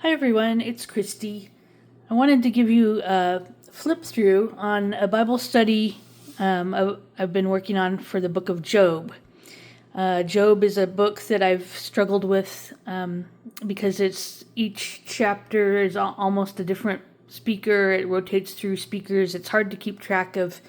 Hi everyone, it's Christy. I wanted to give you a flip through on a Bible study I've been working on for the book of Job. Job is a book that I've struggled with because each chapter is almost a different speaker. It rotates through speakers. It's hard to keep track of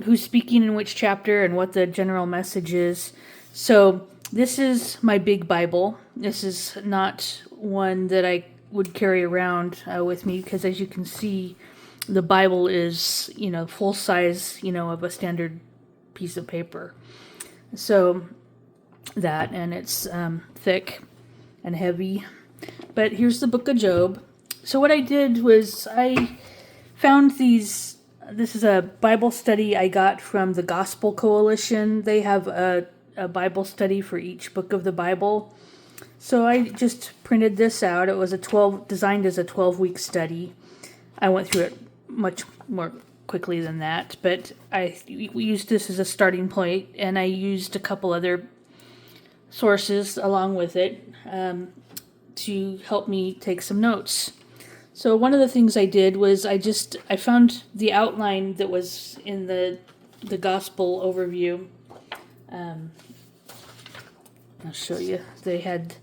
who's speaking in which chapter and what the general message is. So this is my big Bible. This is not one that I would carry around with me because, as you can see, the Bible is, full size, of a standard piece of paper. So that, and it's thick and heavy. But here's the book of Job. So what I did was I found these. This is a Bible study I got from the Gospel Coalition. They have a Bible study for each book of the Bible. So I just printed this out. It was designed as a 12-week study. I went through it much more quickly than that, but I used this as a starting point, and I used a couple other sources along with it to help me take some notes. So one of the things I did was I found the outline that was in the gospel overview. I'll show you. They had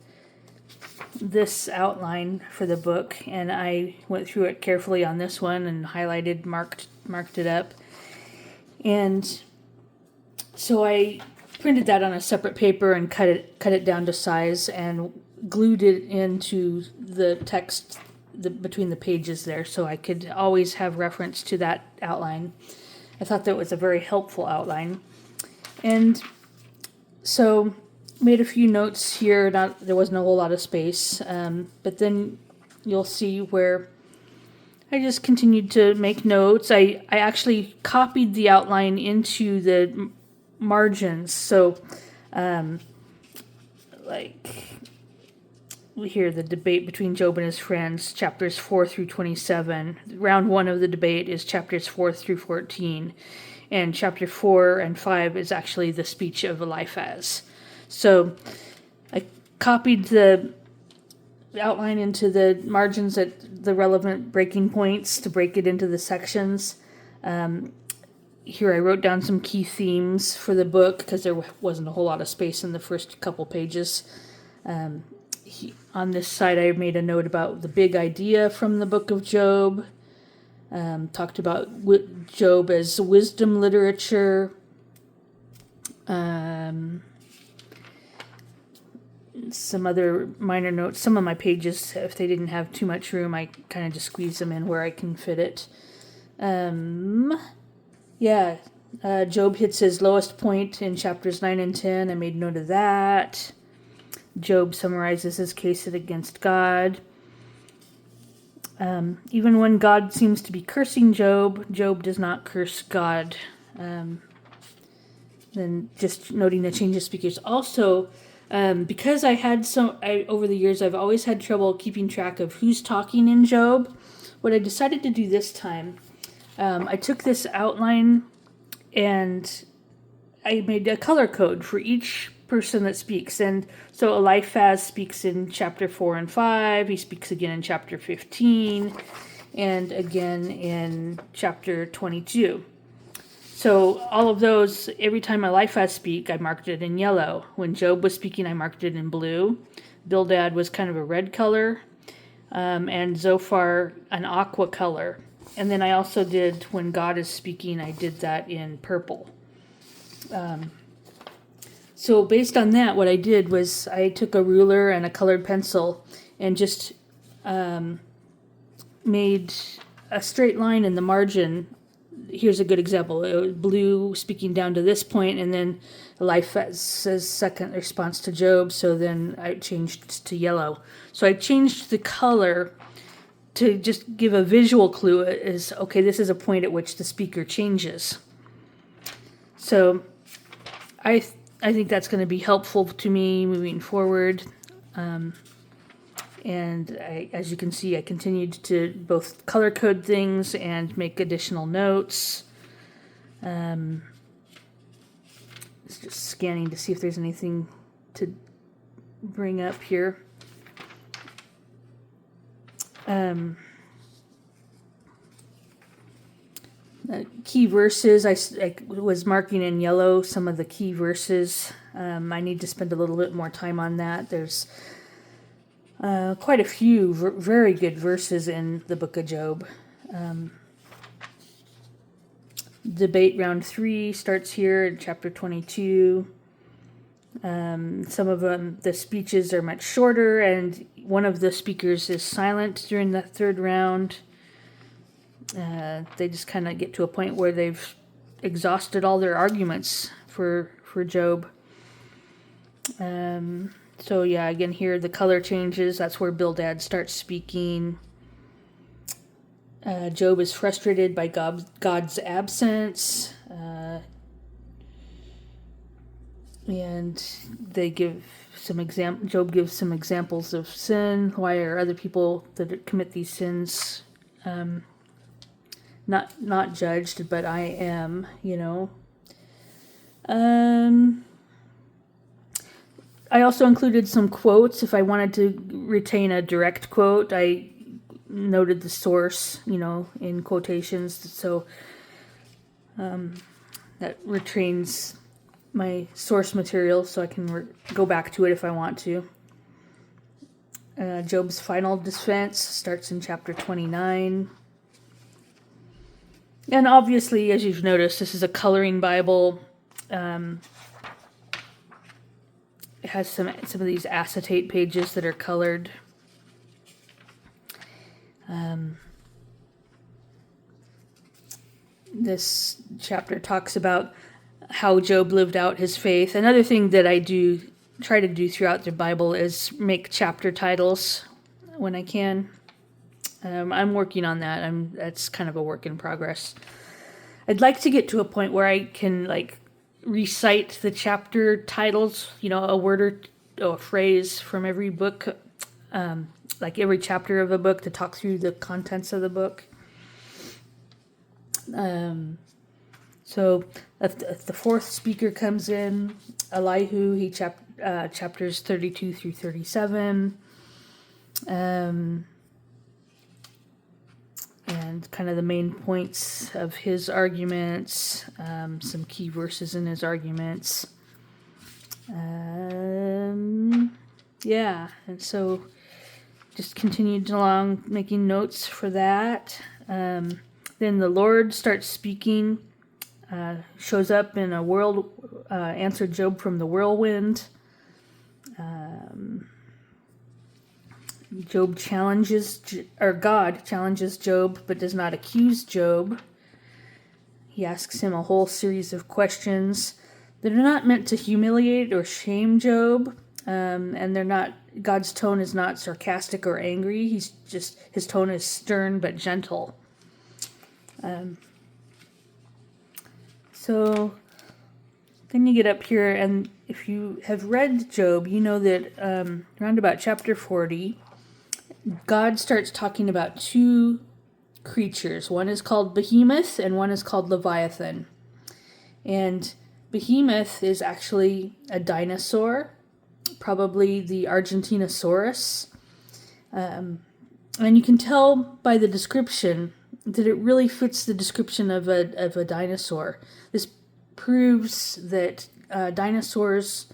this outline for the book, and I went through it carefully on this one and highlighted, marked it up. And so I printed that on a separate paper and cut it down to size and glued it into the text between the pages there, so I could always have reference to that outline. I thought that was a very helpful outline. And so made a few notes here. There wasn't a whole lot of space, but then you'll see where I just continued to make notes. I actually copied the outline into the margins. So, here, the debate between Job and his friends, chapters 4 through 27. Round 1 of the debate is chapters 4 through 14. And chapter 4 and 5 is actually the speech of Eliphaz. So I copied the outline into the margins at the relevant breaking points to break it into the sections. Here I wrote down some key themes for the book because there wasn't a whole lot of space in the first couple pages. On this side I made a note about the big idea from the book of Job. Talked about Job as wisdom literature. Some other minor notes. Some of my pages, if they didn't have too much room, I kind of just squeeze them in where I can fit it. Job hits his lowest point in chapters 9 and 10. I made note of that. Job summarizes his case against God. Even when God seems to be cursing Job, Job does not curse God. Then just noting the change of speakers. Also, because over the years, I've always had trouble keeping track of who's talking in Job. What I decided to do this time, I took this outline and I made a color code for each person that speaks. And so Eliphaz speaks in chapter 4 and 5. He speaks again in chapter 15 and again in chapter 22. So all of those, every time Eliphaz speak, I marked it in yellow. When Job was speaking, I marked it in blue. Bildad was kind of a red color, and Zophar an aqua color. And then I also did, when God is speaking, I did that in purple. So based on that, what I did was I took a ruler and a colored pencil and just made a straight line in the margin. Here's a good example. It was blue speaking down to this point, and then Eliphaz's second response to Job, so then I changed to yellow. So I changed the color to just give a visual clue is, okay, this is a point at which the speaker changes. So I think that's going to be helpful to me moving forward. And as you can see, I continued to both color code things and make additional notes. Just scanning to see if there's anything to bring up here. Key verses, I was marking in yellow some of the key verses. I need to spend a little bit more time on that. There's quite a few very good verses in the book of Job. Debate round 3 starts here in chapter 22. Some of them, the speeches are much shorter, and one of the speakers is silent during the third round. They just kind of get to a point where they've exhausted all their arguments for Job. So yeah, again here the color changes. That's where Bildad starts speaking. Job is frustrated by God's absence. And they give some Job gives some examples of sin. Why are other people that commit these sins not judged, but I am, I also included some quotes. If I wanted to retain a direct quote, I noted the source, in quotations. So that retains my source material, so I can go back to it if I want to. Job's final defense starts in chapter 29. And obviously, as you've noticed, this is a coloring Bible. It has some of these acetate pages that are colored. This chapter talks about how Job lived out his faith. Another thing that I try to do throughout the Bible is make chapter titles when I can. I'm working on that. That's kind of a work in progress. I'd like to get to a point where I can recite the chapter titles, a word or a phrase from every book, every chapter of a book, to talk through the contents of the book. So if the fourth speaker comes in, Elihu, chapters 32 through 37, and kind of the main points of his arguments, some key verses in his arguments. And so just continued along making notes for that. Then the Lord starts speaking, shows up in a answered Job from the whirlwind. God challenges Job, but does not accuse Job. He asks him a whole series of questions that are not meant to humiliate or shame Job, and they're not. God's tone is not sarcastic or angry. His tone is stern but gentle. So then you get up here, and if you have read Job, you know that around about chapter 40, God starts talking about two creatures. One is called Behemoth, and one is called Leviathan. And Behemoth is actually a dinosaur, probably the Argentinosaurus. And you can tell by the description that it really fits the description of a dinosaur. This proves that dinosaurs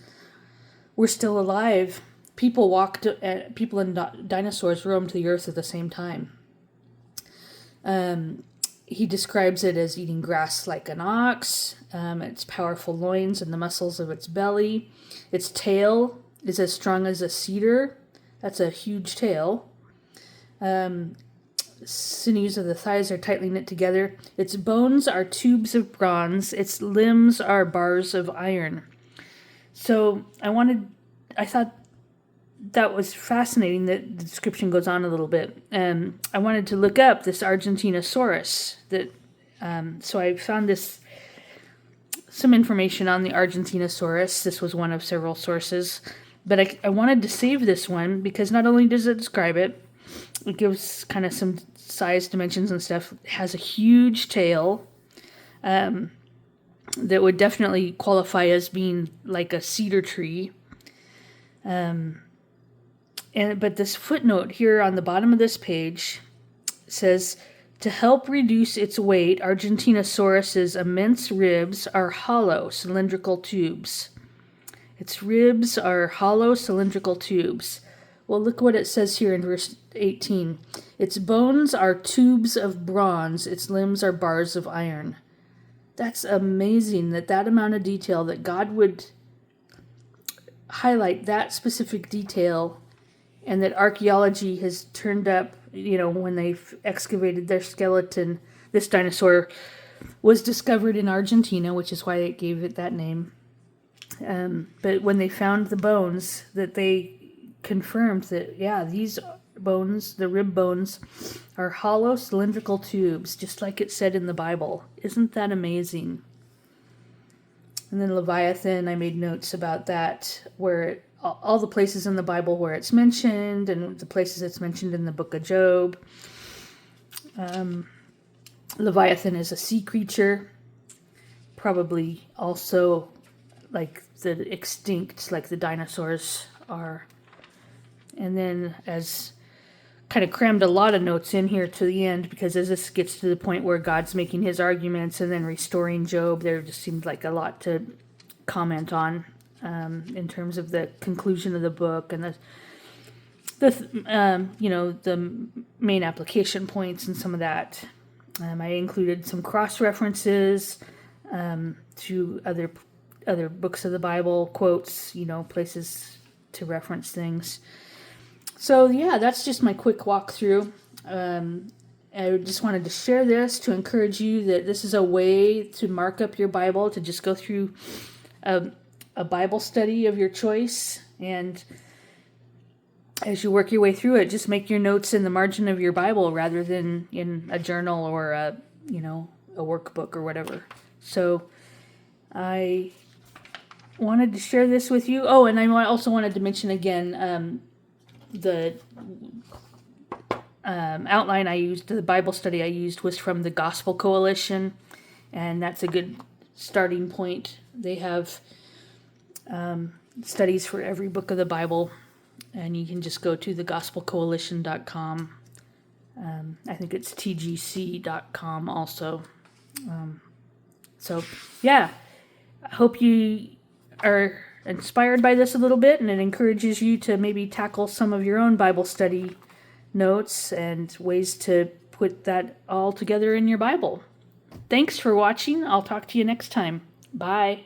were still alive. People and dinosaurs roamed the earth at the same time. He describes it as eating grass like an ox, its powerful loins and the muscles of its belly. Its tail is as strong as a cedar. That's a huge tail. Sinews of the thighs are tightly knit together. Its bones are tubes of bronze. Its limbs are bars of iron. So I thought that was fascinating that the description goes on a little bit. I wanted to look up this Argentinosaurus. So I found some information on the Argentinosaurus. This was one of several sources. But I wanted to save this one because not only does it describe it, it gives kind of some size dimensions and stuff. It has a huge tail that would definitely qualify as being like a cedar tree. But this footnote here on the bottom of this page says, to help reduce its weight, Argentinosaurus's immense ribs are hollow cylindrical tubes. Its ribs are hollow cylindrical tubes. Well, look what it says here in verse 18. Its bones are tubes of bronze, its limbs are bars of iron. That's amazing that amount of detail, that God would highlight that specific detail, and that archaeology has turned up, when they've excavated their skeleton. This dinosaur was discovered in Argentina, which is why it gave it that name. But when they found the bones, that they confirmed that, these bones, the rib bones, are hollow cylindrical tubes, just like it said in the Bible. Isn't that amazing? And then Leviathan, I made notes about that, where all the places in the Bible where it's mentioned, and the places it's mentioned in the book of Job. Leviathan is a sea creature, probably also like the extinct, like the dinosaurs are. And then, as kind of crammed a lot of notes in here to the end, because as this gets to the point where God's making his arguments and then restoring Job, there just seemed like a lot to comment on in terms of the conclusion of the book and the main application points and some of that. I included some cross references to other books of the Bible, quotes, places to reference things. So that's just my quick walkthrough. I just wanted to share this to encourage you that this is a way to mark up your Bible, to just go through a Bible study of your choice, and as you work your way through it, just make your notes in the margin of your Bible rather than in a journal or a workbook or whatever. So I wanted to share this with you. Oh, and I also wanted to mention again the outline I used, the Bible study I used, was from the Gospel Coalition, and that's a good starting point. They have studies for every book of the Bible, and you can just go to thegospelcoalition.com. I think it's tgc.com also. I hope you are inspired by this a little bit, and it encourages you to maybe tackle some of your own Bible study notes and ways to put that all together in your Bible. Thanks for watching. I'll talk to you next time. Bye.